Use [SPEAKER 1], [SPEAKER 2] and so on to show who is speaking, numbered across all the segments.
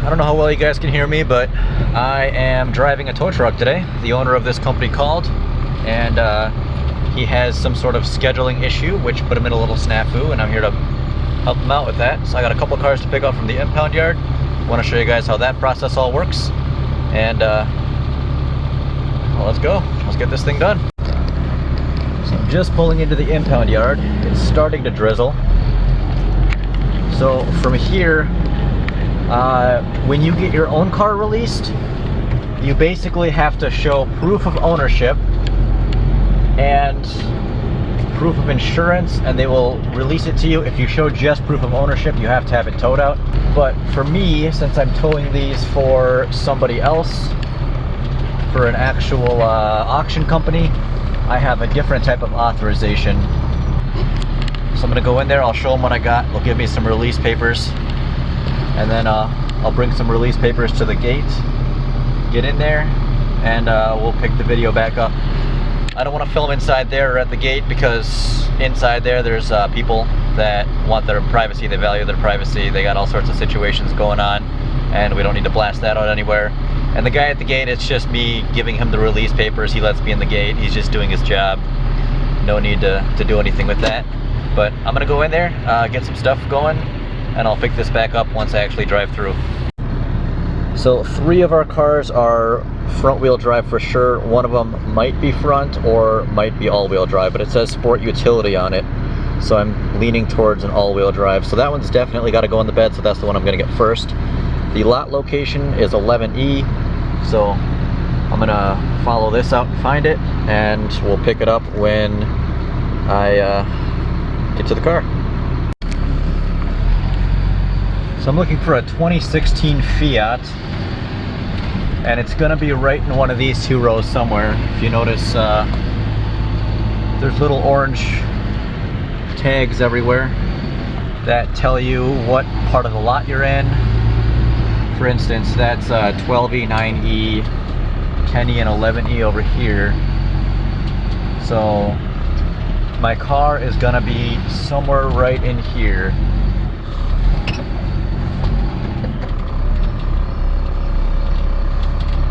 [SPEAKER 1] I don't know how well you guys can hear me, but I am driving a tow truck today. The owner of this company called, and he has some sort of scheduling issue, which put him in a little snafu, and I'm here to help him out with that. So I got a couple cars to pick up from the impound yard. I want to show you guys how that process all works, and well, let's go. Let's get this thing done. So I'm just pulling into the impound yard. It's starting to drizzle. So from here, when you get your own car released, you basically have to show proof of ownership and proof of insurance, and they will release it to you. If you show just proof of ownership, you have to have it towed out. But for me, since I'm towing these for somebody else, for an actual auction company, I have a different type of authorization. So I'm gonna go in there, I'll show them what I got. They'll give me some release papers, and then I'll bring some release papers to the gate, get in there, and we'll pick the video back up. I don't want to film inside there or at the gate, because inside there's people that want their privacy, they value their privacy, they got all sorts of situations going on, and we don't need to blast that out anywhere. And the guy at the gate, it's just me giving him the release papers. He lets me in the gate, he's just doing his job. No need to do anything with that. But I'm gonna go in there, get some stuff going, and I'll pick this back up once I actually drive through. So 3 of our cars are front wheel drive for sure. One of them might be front or might be all wheel drive, but it says sport utility on it. So I'm leaning towards an all wheel drive. So that one's definitely got to go on the bed, so that's the one I'm gonna get first. The lot location is 11E, so I'm gonna follow this out and find it, and we'll pick it up when I get to the car. So I'm looking for a 2016 Fiat, and it's gonna be right in one of these 2 rows somewhere. If you notice, there's little orange tags everywhere that tell you what part of the lot you're in. For instance, that's 12E, 9E, 10E, and 11E over here. So my car is gonna be somewhere right in here.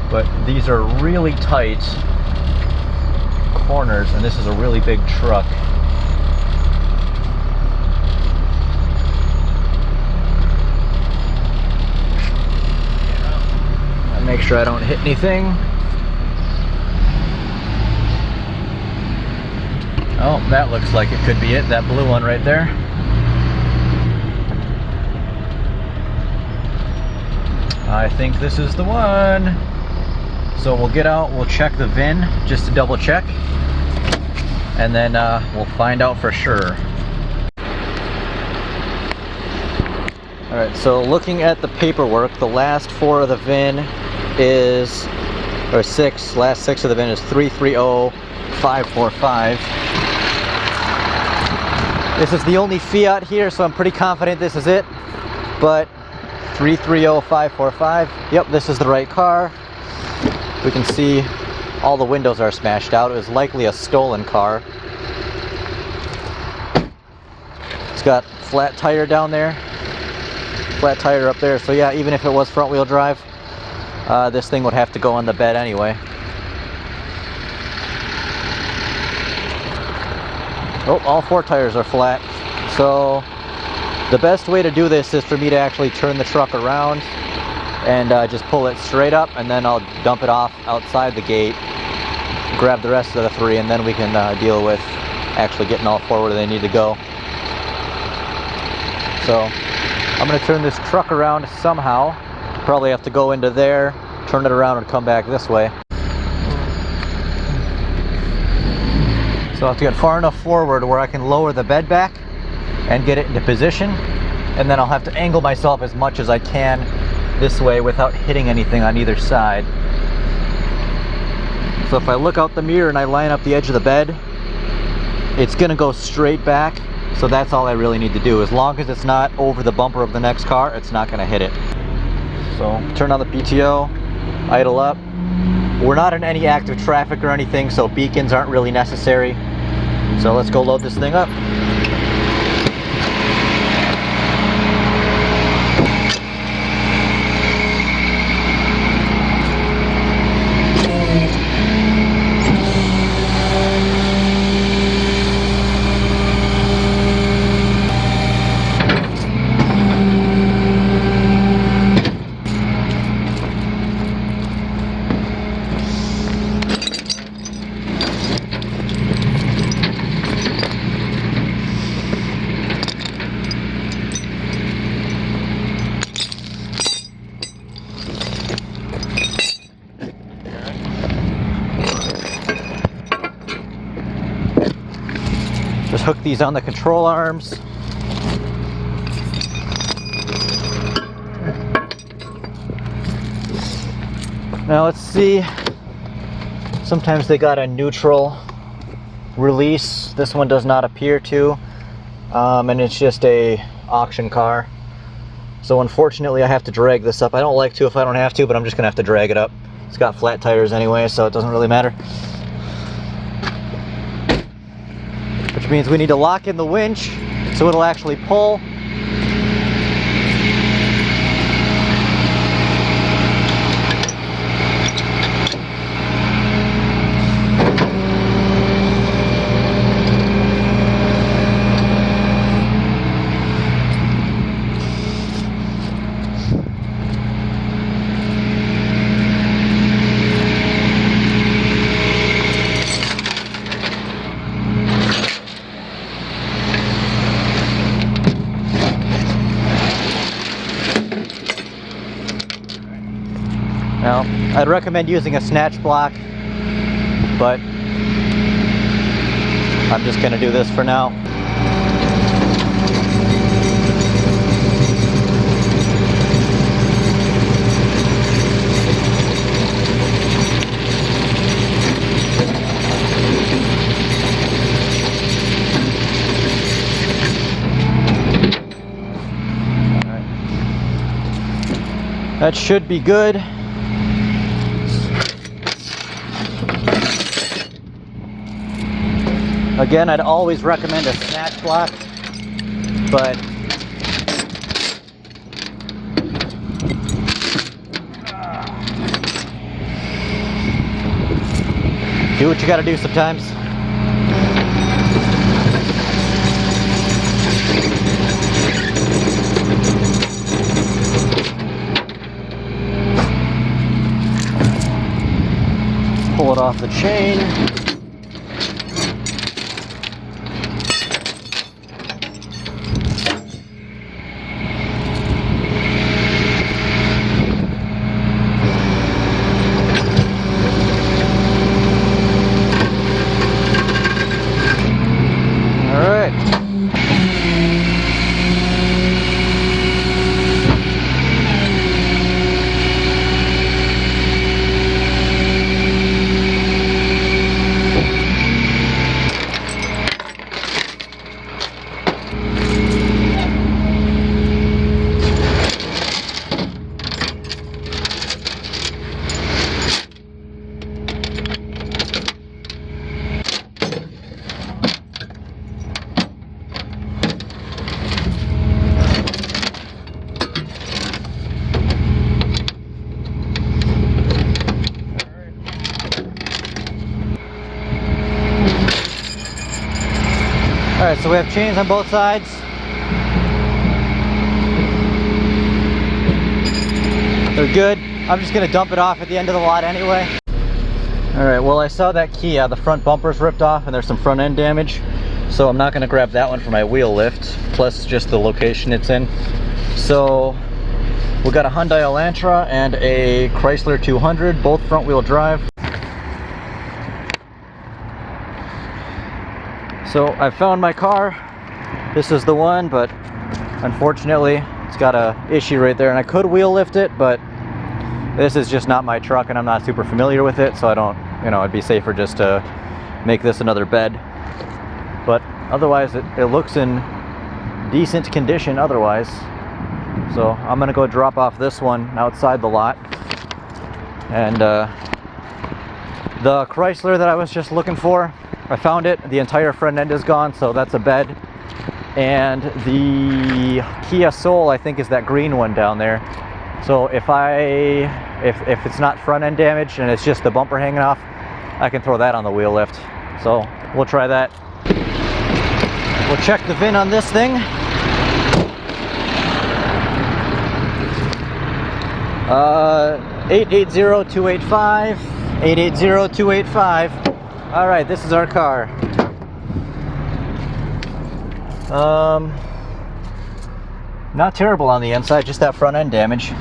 [SPEAKER 1] But these are really tight corners, and this is a really big truck. Yeah. Make sure I don't hit anything. Oh, that looks like it could be it, that blue one right there. I think this is the one. So we'll get out, we'll check the VIN just to double check, and then we'll find out for sure. Alright, so looking at the paperwork, the last 4 of the VIN is, or 6, last 6 of the VIN is 330545. This is the only Fiat here, so I'm pretty confident this is it, but 330545, yep, this is the right car. We can see all the windows are smashed out. It was likely a stolen car. It's got flat tire down there, flat tire up there. So yeah, even if it was front wheel drive, this thing would have to go on the bed anyway. Oh, all 4 tires are flat. So the best way to do this is for me to actually turn the truck around and just pull it straight up, and then I'll dump it off outside the gate, grab the rest of the 3, and then we can deal with actually getting all 4 where they need to go. So I'm going to turn this truck around somehow. Probably have to go into there, turn it around, and come back this way. So I have to get far enough forward where I can lower the bed back and get it into position, and then I'll have to angle myself as much as I can this way without hitting anything on either side. So if I look out the mirror and I line up the edge of the bed, it's gonna go straight back. So that's all I really need to do. As long as it's not over the bumper of the next car, it's not gonna hit it. So turn on the PTO, idle up. We're not in any active traffic or anything, so beacons aren't really necessary. So let's go load this thing up. Just hook these on the control arms. Now let's see. Sometimes they got a neutral release. This one does not appear to. And it's just a auction car. So unfortunately I have to drag this up. I don't like to if I don't have to, but I'm just gonna have to drag it up. It's got flat tires anyway, so it doesn't really matter. Which means we need to lock in the winch so it'll actually pull. Now, I'd recommend using a snatch block, but I'm just going to do this for now. All right. That should be good. Again, I'd always recommend a snatch block, but do what you gotta do sometimes. Pull it off the chain. Alright, so we have chains on both sides. They're good. I'm just going to dump it off at the end of the lot anyway. Alright, well I saw that Kia, the front bumper's ripped off and there's some front end damage. So I'm not going to grab that one for my wheel lift, plus just the location it's in. So we got a Hyundai Elantra and a Chrysler 200, both front wheel drive. So I found my car. This is the one, but unfortunately it's got a issue right there, and I could wheel lift it, but this is just not my truck and I'm not super familiar with it, so I don't, it'd be safer just to make this another bed. But otherwise it looks in decent condition otherwise. So I'm gonna go drop off this one outside the lot. And the Chrysler that I was just looking for, I found it. The entire front end is gone, so that's a bed. And the Kia Soul, I think, is that green one down there. So if it's not front end damage and it's just the bumper hanging off, I can throw that on the wheel lift. So we'll try that. We'll check the VIN on this thing. 880-285. 880-285. All right, this is our car. Not terrible on the inside, just that front end damage.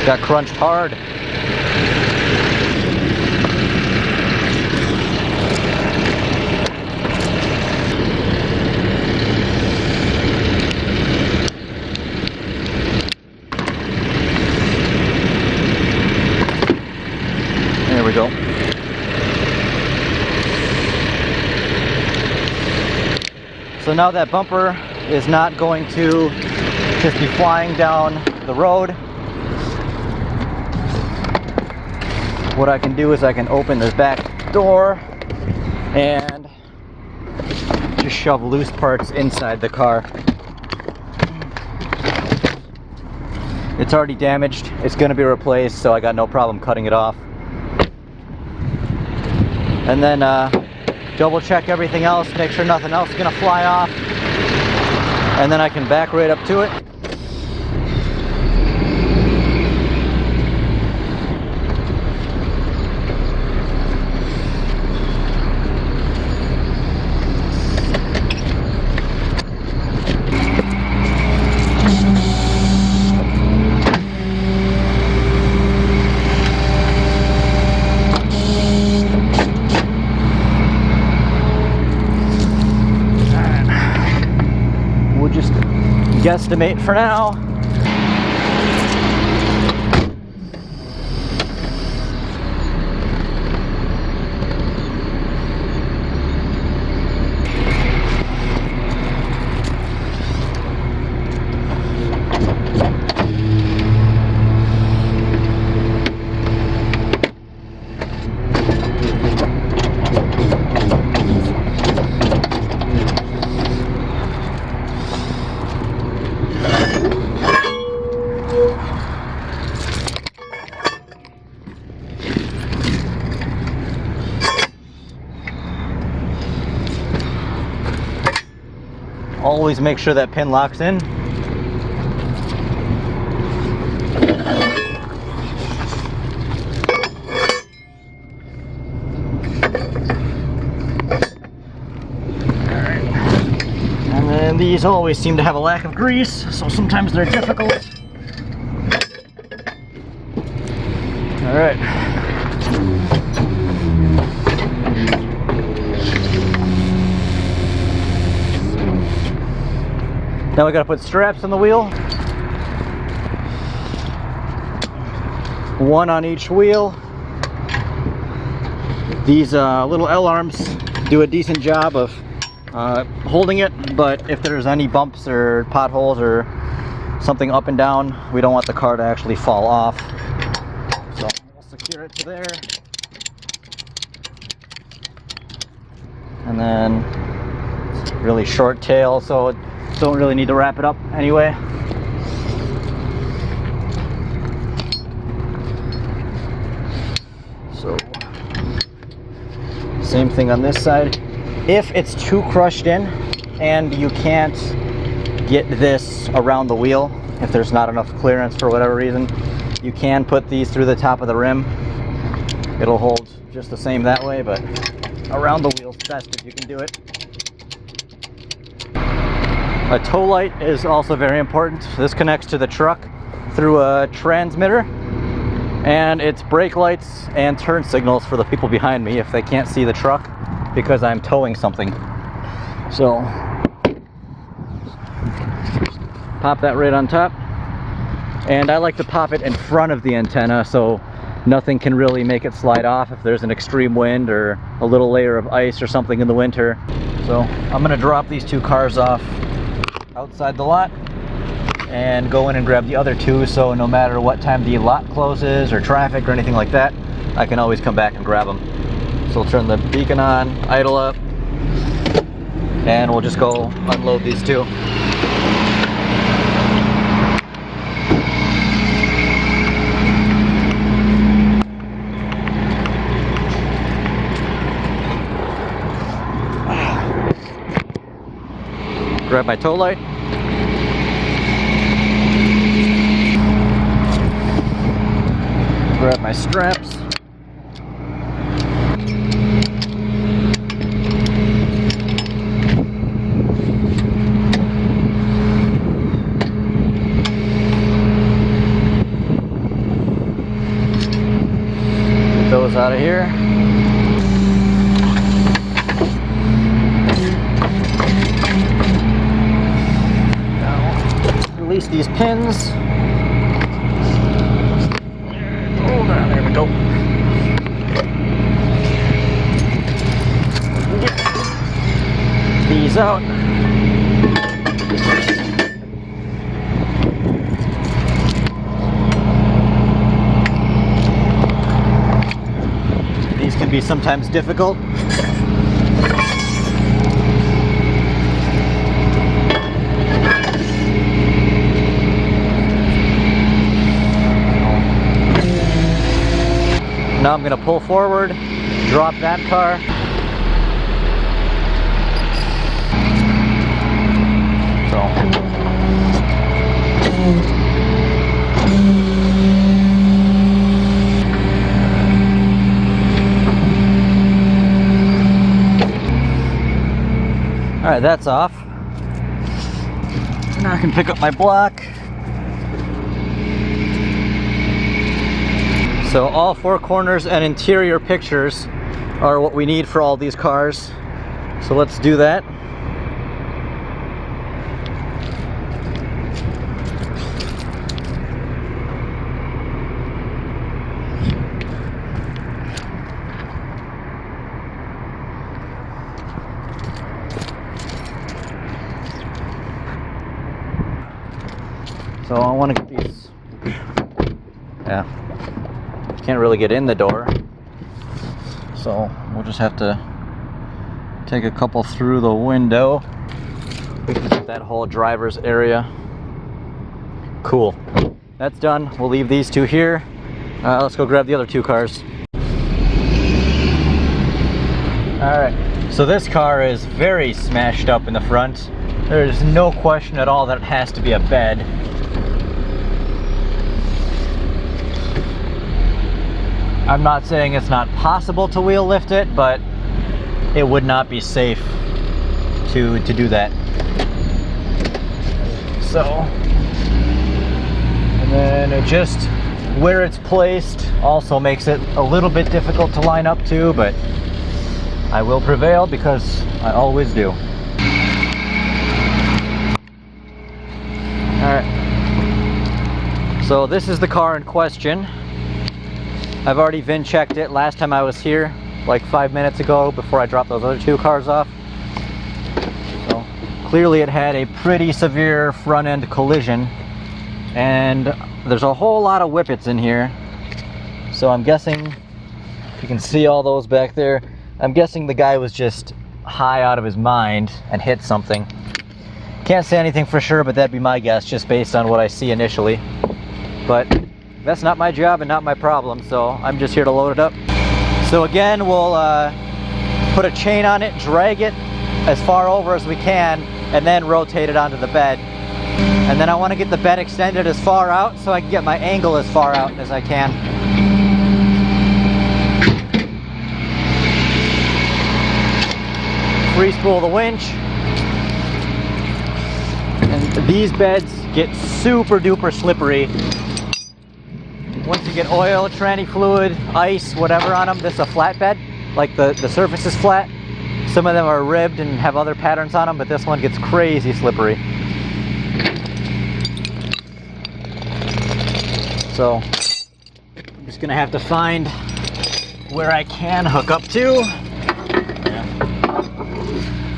[SPEAKER 1] Got crunched hard. So now that bumper is not going to just be flying down the road. What I can do is I can open this back door and just shove loose parts inside the car. It's already damaged. It's going to be replaced, so I got no problem cutting it off. And then double check everything else, make sure nothing else is going to fly off. And then I can back right up to it. Guesstimate for now. Always make sure that pin locks in. Alright. And then these always seem to have a lack of grease, so sometimes they're difficult. Alright. Now we gotta put straps on the wheel. One on each wheel. These little L-arms do a decent job of holding it, but if there's any bumps or potholes or something up and down, we don't want the car to actually fall off. So we'll secure it to there. And then it's really short tail, so don't really need to wrap it up anyway. So same thing on this side. If it's too crushed in and you can't get this around the wheel, if there's not enough clearance for whatever reason, you can put these through the top of the rim. It'll hold just the same that way, but around the wheel's best if you can do it. A tow light is also very important. This connects to the truck through a transmitter, and it's brake lights and turn signals for the people behind me if they can't see the truck because I'm towing something. So pop that right on top, and I like to pop it in front of the antenna so nothing can really make it slide off if there's an extreme wind or a little layer of ice or something in the winter. So I'm gonna drop these two cars off outside the lot and go in and grab the other two, so no matter what time the lot closes or traffic or anything like that, I can always come back and grab them. So we'll turn the beacon on, idle up, and we'll just go unload these two. Grab my tow light. Grab my straps. Get those out of here. Release these pins. Hold on, there we go. these out. These can be sometimes difficult. Now I'm going to pull forward, drop that car. All right, that's off. Now I can pick up my block. So all four corners and interior pictures are what we need for all these cars. So let's do that. So I want to get these, yeah, can't really get in the door, so we'll just have to take a couple through the window. We can get that whole driver's area. Cool, that's done. We'll leave these two here. Let's go grab the other two cars. Alright, so this car is very smashed up in the front. There's no question at all that it has to be a bed. I'm not saying it's not possible to wheel lift it, but it would not be safe to do that. So, and then it just, where it's placed also makes it a little bit difficult to line up to, but I will prevail because I always do. Alright, so this is the car in question. I've already VIN checked it last time I was here, like 5 minutes ago, before I dropped those other two cars off. So clearly it had a pretty severe front end collision, and there's a whole lot of whippets in here. So I'm guessing, if you can see all those back there, I'm guessing the guy was just high out of his mind and hit something. Can't say anything for sure, but that'd be my guess, just based on what I see initially. But that's not my job and not my problem, so I'm just here to load it up. So again, we'll put a chain on it, drag it as far over as we can, and then rotate it onto the bed. And then I want to get the bed extended as far out so I can get my angle as far out as I can. Free spool the winch. And these beds get super duper slippery. Once you get oil, tranny fluid, ice, whatever on them, this is a flat bed, like the surface is flat. Some of them are ribbed and have other patterns on them, but this one gets crazy slippery. So I'm just gonna have to find where I can hook up to.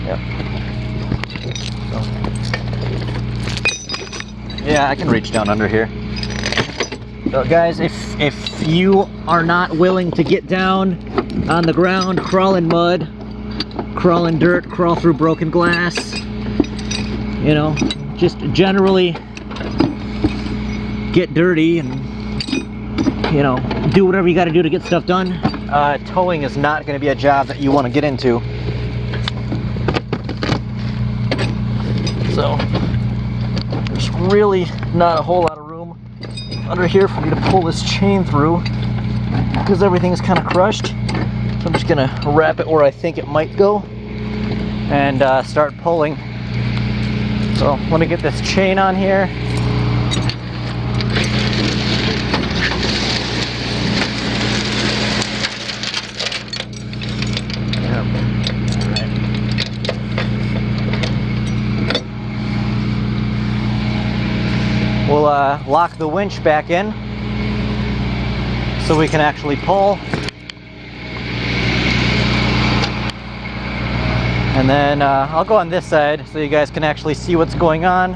[SPEAKER 1] Yep. So, yeah, I can reach down under here. So guys, if you are not willing to get down on the ground, crawl in mud, crawl in dirt, crawl through broken glass, you know, just generally get dirty and, you know, do whatever you got to do to get stuff done, towing is not going to be a job that you want to get into. So there's really not a whole lot of room under here for me to pull this chain through because everything is kind of crushed. So I'm just gonna wrap it where I think it might go and start pulling. So let me get this chain on here. We'll lock the winch back in so we can actually pull. And then I'll go on this side so you guys can actually see what's going on.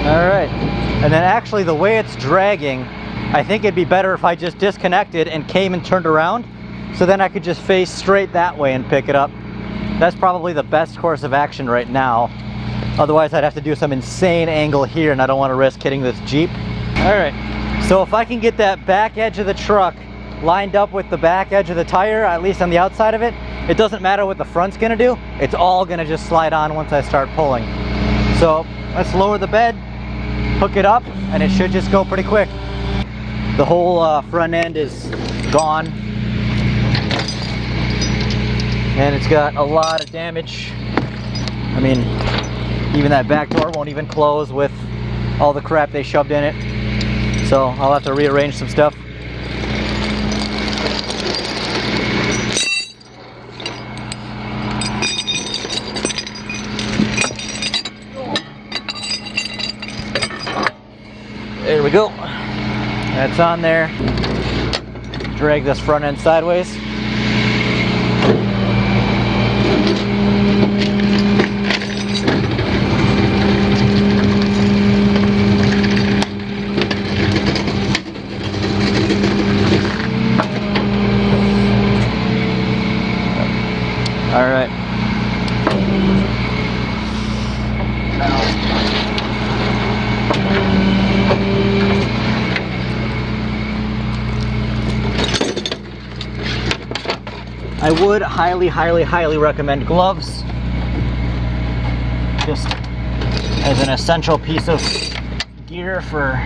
[SPEAKER 1] Alright, and then actually the way it's dragging, I think it'd be better if I just disconnected and came and turned around, so then I could just face straight that way and pick it up. That's probably the best course of action right now. Otherwise I'd have to do some insane angle here, and I don't want to risk hitting this Jeep. Alright, so if I can get that back edge of the truck lined up with the back edge of the tire, at least on the outside of it, it doesn't matter what the front's gonna do, it's all gonna just slide on once I start pulling. So let's lower the bed, hook it up, and it should just go pretty quick. The whole front end is gone, and it's got a lot of damage. I mean, even that back door won't even close with all the crap they shoved in it. So I'll have to rearrange some stuff. There we go. That's on there. Drag this front end sideways. All right. I would highly recommend gloves, just as an essential piece of gear for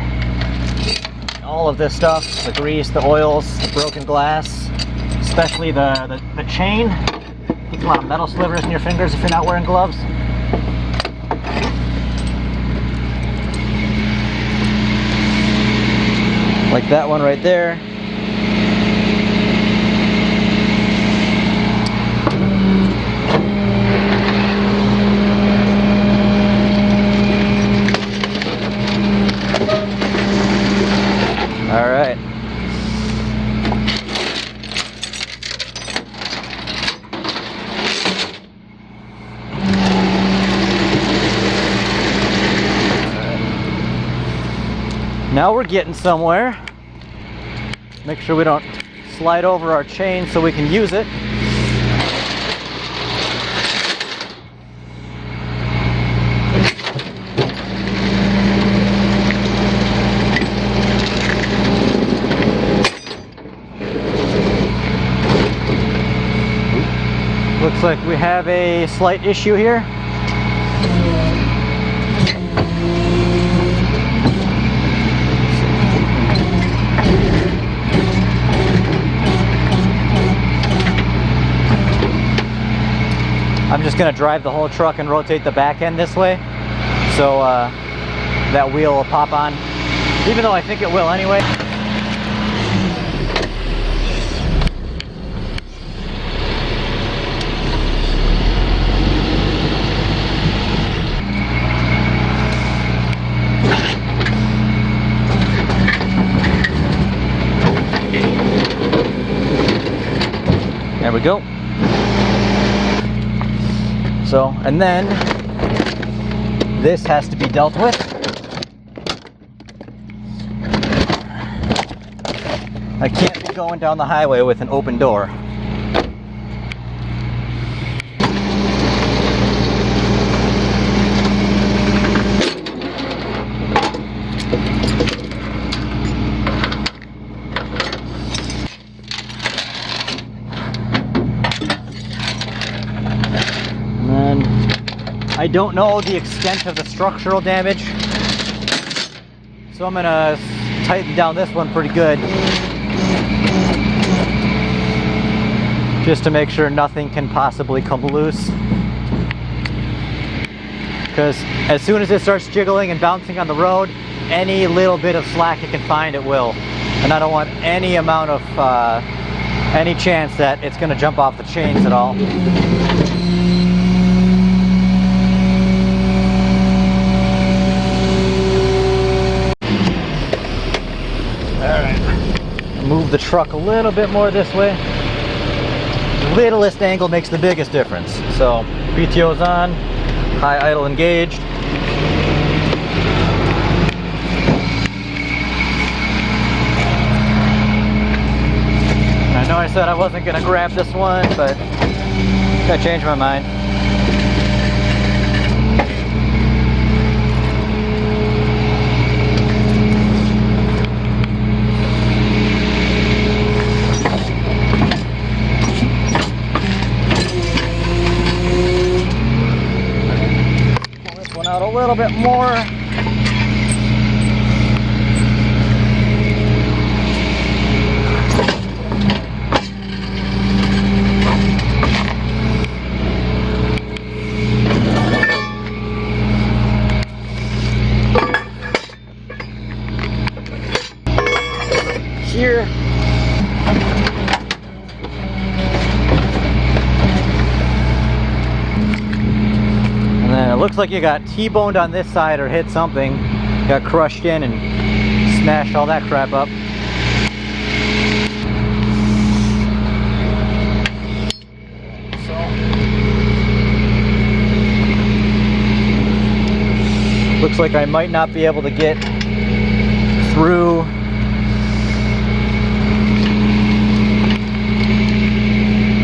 [SPEAKER 1] all of this stuff, the grease, the oils, the broken glass, especially the chain. Gets a lot of metal slivers in your fingers if you're not wearing gloves. Like that one right there. All right. Now we're getting somewhere. Make sure we don't slide over our chain so we can use it. Looks like we have a slight issue here. I'm just going to drive the whole truck and rotate the back end this way, so that wheel will pop on, even though I think it will anyway. There we go. So, and then this has to be dealt with. I can't be going down the highway with an open door. I don't know the extent of the structural damage, so I'm gonna tighten down this one pretty good, just to make sure nothing can possibly come loose, because as soon as it starts jiggling and bouncing on the road, any little bit of slack it can find, it will, and I don't want any amount of any chance that it's going to jump off the chains at all. Alright, move the truck a little bit more this way. The littlest angle makes the biggest difference. So PTO's on, high idle engaged. I know I said I wasn't going to grab this one, but I changed my mind. Pull this one out a little bit more. Here. And then it looks like you got T-boned on this side or hit something, got crushed in and smashed all that crap up. So looks like I might not be able to get through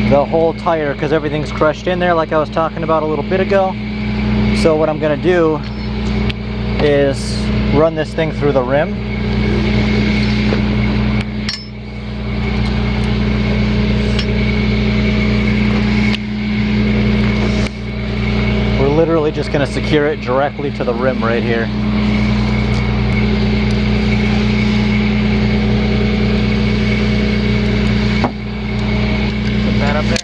[SPEAKER 1] the whole tire because everything's crushed in there like I was talking about a little bit ago. So what I'm gonna do is run this thing through the rim. We're literally just gonna secure it directly to the rim right here. Up there.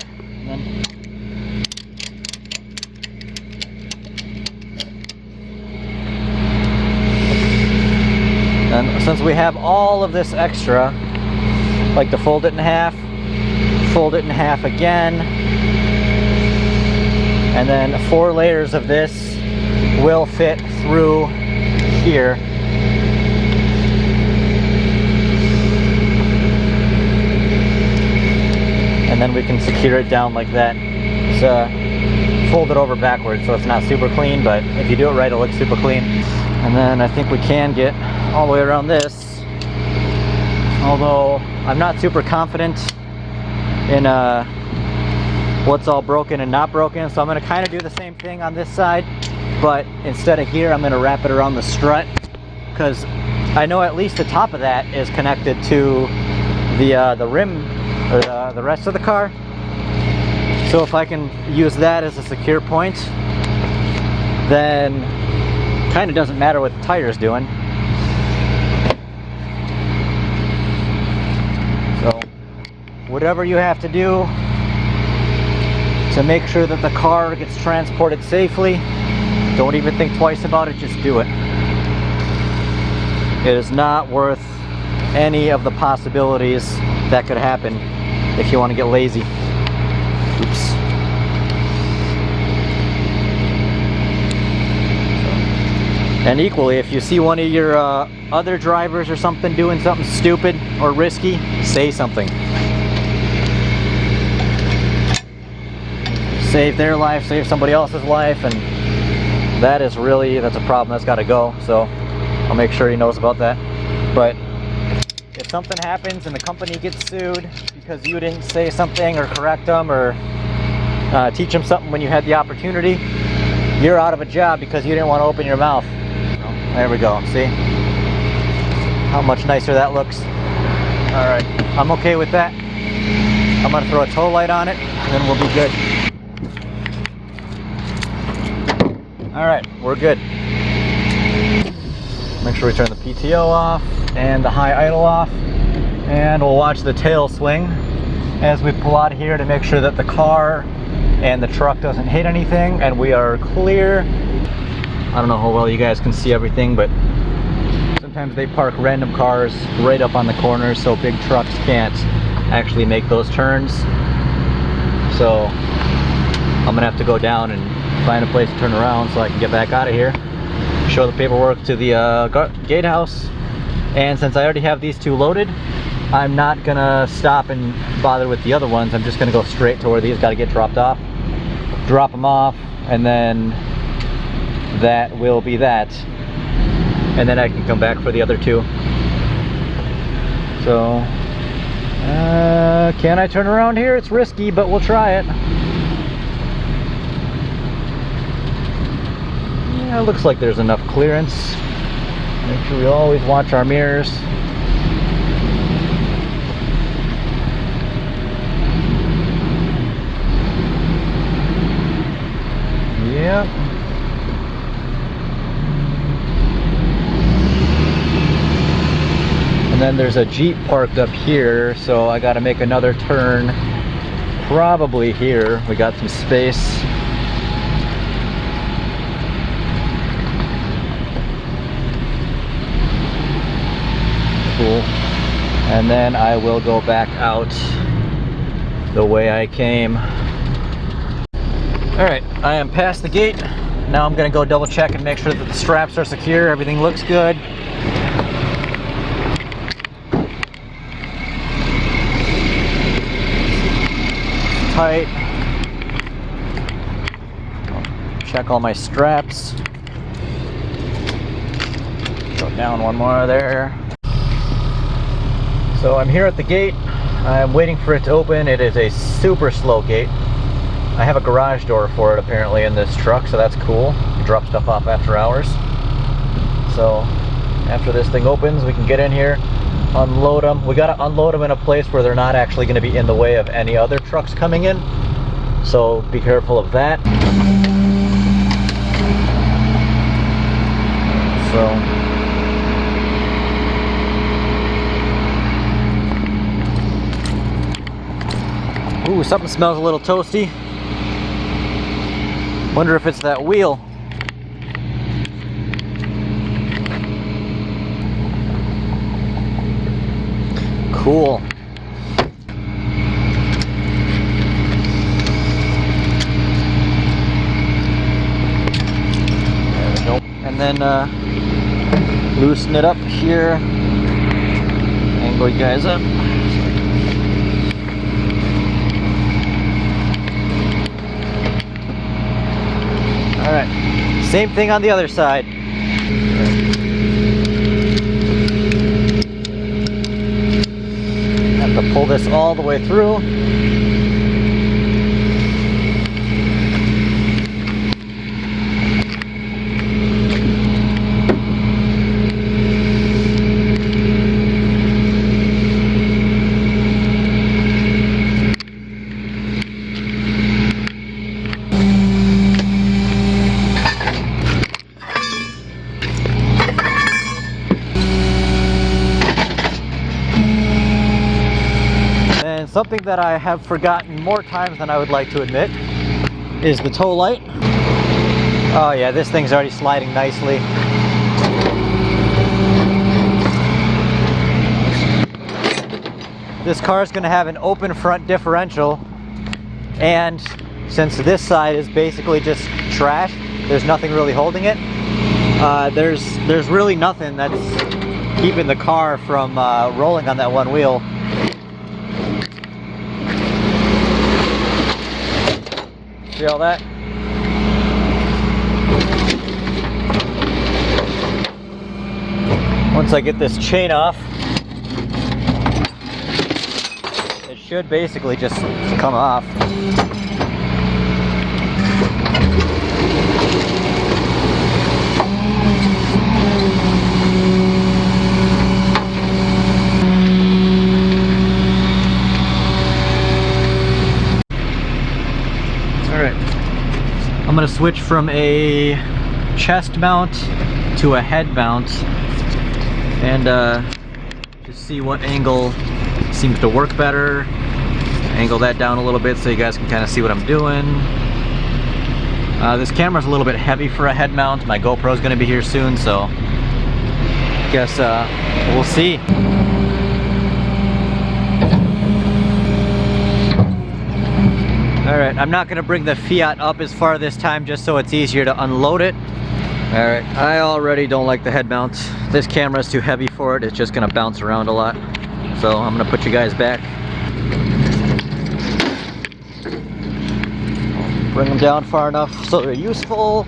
[SPEAKER 1] And since we have all of this extra, like to fold it in half again, and then 4 layers of this will fit through here. And then we can secure it down like that. It's fold it over backwards so it's not super clean, but if you do it right, it'll look super clean. And then I think we can get all the way around this, although I'm not super confident in what's all broken and not broken, so I'm going to kind of do the same thing on this side, but instead of here I'm going to wrap it around the strut, because I know at least the top of that is connected to the rim or the rest of the car. So if I can use that as a secure point, then kind of doesn't matter what the tire is doing. So whatever you have to do to make sure that the car gets transported safely, don't even think twice about it, just do it. It is not worth any of the possibilities that could happen if you want to get lazy. Oops. And equally, if you see one of your other drivers or something doing something stupid or risky, say something. Save their life, save somebody else's life, and that's a problem that's got to go. So I'll make sure he knows about that. But if something happens and the company gets sued because you didn't say something or correct them or teach them something when you had the opportunity, you're out of a job because you didn't want to open your mouth. There we go. See how much nicer that looks? All right, I'm okay with that. I'm gonna throw a tow light on it and then we'll be good. All right, we're good. Make sure we turn the PTO off and the high idle off, and we'll watch the tail swing as we pull out of here to make sure that the car and the truck doesn't hit anything and we are clear. I don't know how well you guys can see everything, but sometimes they park random cars right up on the corners so big trucks can't actually make those turns. So I'm gonna have to go down and find a place to turn around so I can get back out of here, show the paperwork to the gatehouse. And since I already have these two loaded, I'm not gonna stop and bother with the other ones. I'm just gonna go straight to where these gotta get dropped off, drop them off, and then that will be that. And then I can come back for the other two. So, can I turn around here? It's risky, but we'll try it. Yeah, it looks like there's enough clearance. Make sure we always watch our mirrors. Yep. And then there's a Jeep parked up here, so I gotta make another turn probably here. We got some space. Cool. And then I will go back out the way I came. Alright, I am past the gate. Now I'm gonna go double check and make sure that the straps are secure, everything looks good. Tight. Check all my straps. Go down one more there. So I'm here at the gate. I'm waiting for it to open. It is a super slow gate. I have a garage door for it apparently in this truck, so that's cool. You drop stuff off after hours. So after this thing opens, we can get in here, unload them. We gotta unload them in a place where they're not actually gonna be in the way of any other trucks coming in. So be careful of that. So ooh, something smells a little toasty. Wonder if it's that wheel. Cool. There we go. And then loosen it up here. Angle you guys up. Alright, same thing on the other side. Have to pull this all the way through. Something that I have forgotten more times than I would like to admit is the tow light. Oh yeah, this thing's already sliding nicely. This car is going to have an open front differential, and since this side is basically just trash, there's nothing really holding it. There's really nothing that's keeping the car from rolling on that one wheel. See all that? Once I get this chain off, it should basically just come off. I'm going to switch from a chest mount to a head mount and just see what angle seems to work better. Angle that down a little bit so you guys can kind of see what I'm doing. This camera's a little bit heavy for a head mount. My GoPro's going to be here soon, so I guess we'll see. All right, I'm not gonna bring the Fiat up as far this time just so it's easier to unload it. All right, I already don't like the head mounts. This camera is too heavy for it. It's just gonna bounce around a lot. So I'm gonna put you guys back. Bring them down far enough so they're useful.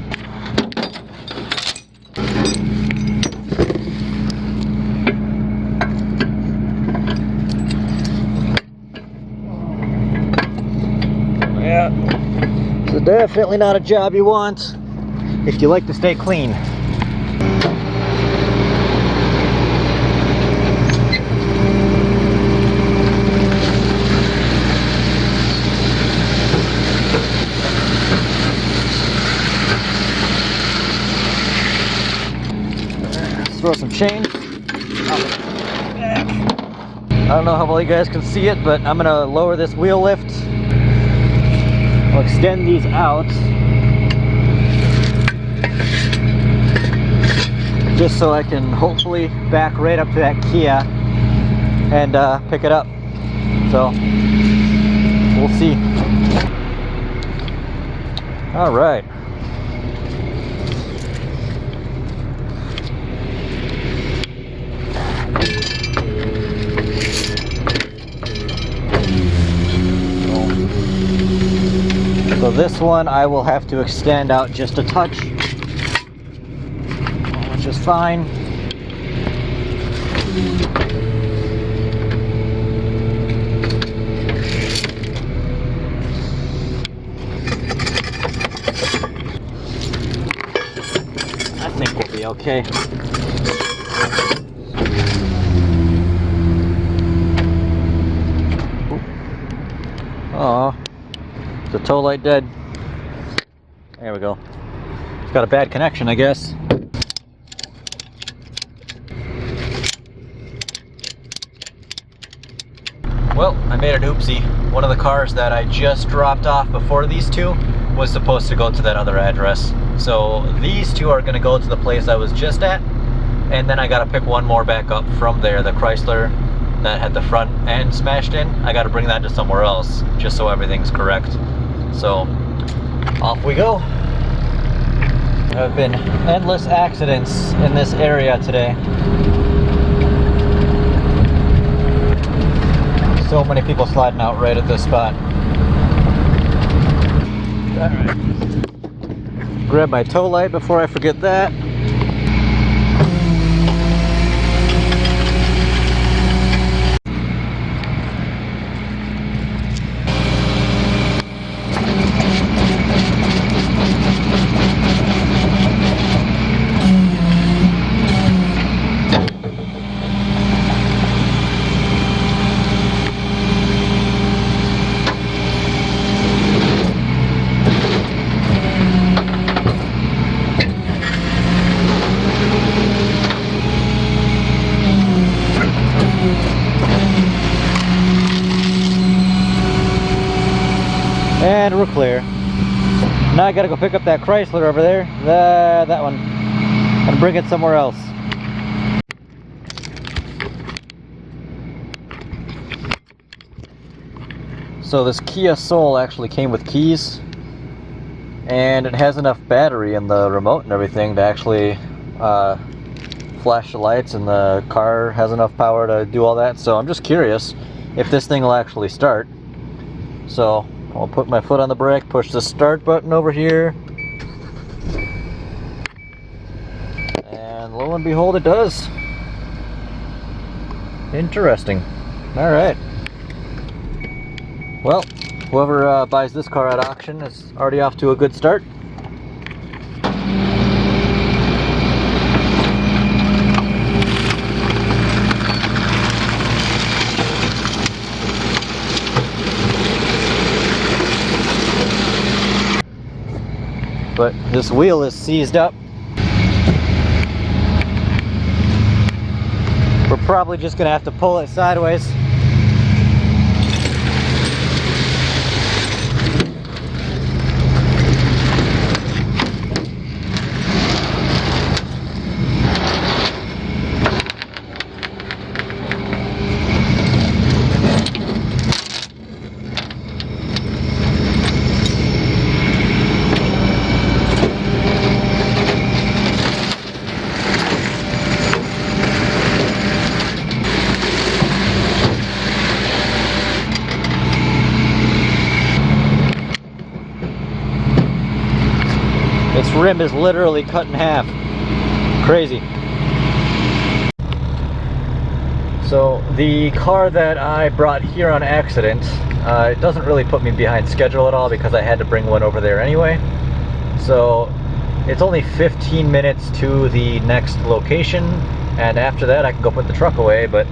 [SPEAKER 1] Yeah, so definitely not a job you want if you like to stay clean. Let's throw some chains. I don't know how well you guys can see it, but I'm gonna lower this wheel lift. I'll extend these out just so I can hopefully back right up to that Kia and pick it up. So we'll see. All right. So this one I will have to extend out just a touch, which is fine. I think we'll be okay. Oh. The tow light dead. There we go. It's got a bad connection, I guess. Well, I made an oopsie. One of the cars that I just dropped off before these two was supposed to go to that other address. So these two are gonna go to the place I was just at, and then I gotta pick one more back up from there, the Chrysler that had the front end smashed in. I gotta bring that to somewhere else, just so everything's correct. So, off we go. There have been endless accidents in this area today. So many people sliding out right at this spot. Alright. Grab my tow light before I forget that. And we're clear. Now I gotta go pick up that Chrysler over there, that one, and bring it somewhere else. So this Kia Soul actually came with keys, and it has enough battery in the remote and everything to actually flash the lights, and the car has enough power to do all that. So I'm just curious if this thing will actually start. So I'll put my foot on the brake, push the start button over here, and lo and behold, it does. Interesting. All right. Well, whoever buys this car at auction is already off to a good start. But this wheel is seized up. We're probably just gonna have to pull it sideways. rim is literally cut in half. Crazy. So the car that I brought here on accident, it doesn't really put me behind schedule at all because I had to bring one over there anyway. So it's only 15 minutes to the next location, and after that I can go put the truck away, but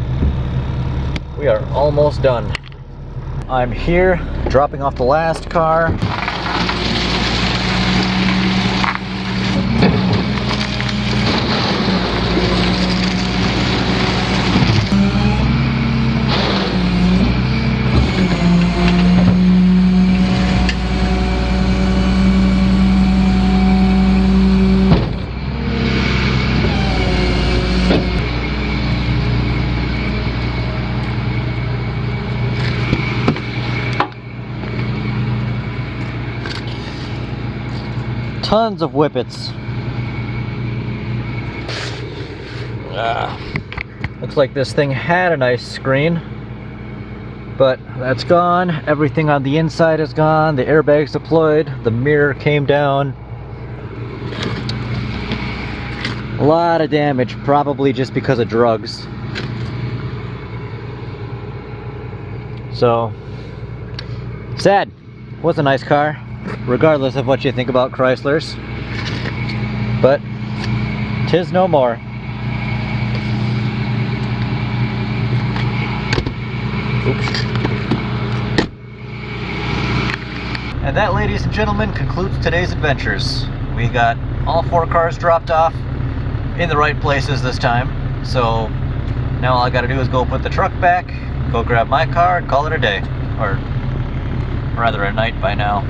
[SPEAKER 1] we are almost done. I'm here dropping off the last car. Tons of whippets. Looks like this thing had a nice screen, but that's gone. Everything on the inside is gone. The airbag's deployed. The mirror came down. A lot of damage, probably just because of drugs. So, sad. Was a nice car, regardless of what you think about Chryslers. But, 'tis no more. Oops. And that, ladies and gentlemen, concludes today's adventures. We got all 4 cars dropped off in the right places this time. So now all I gotta do is go put the truck back, go grab my car, and call it a day. Or rather a night by now.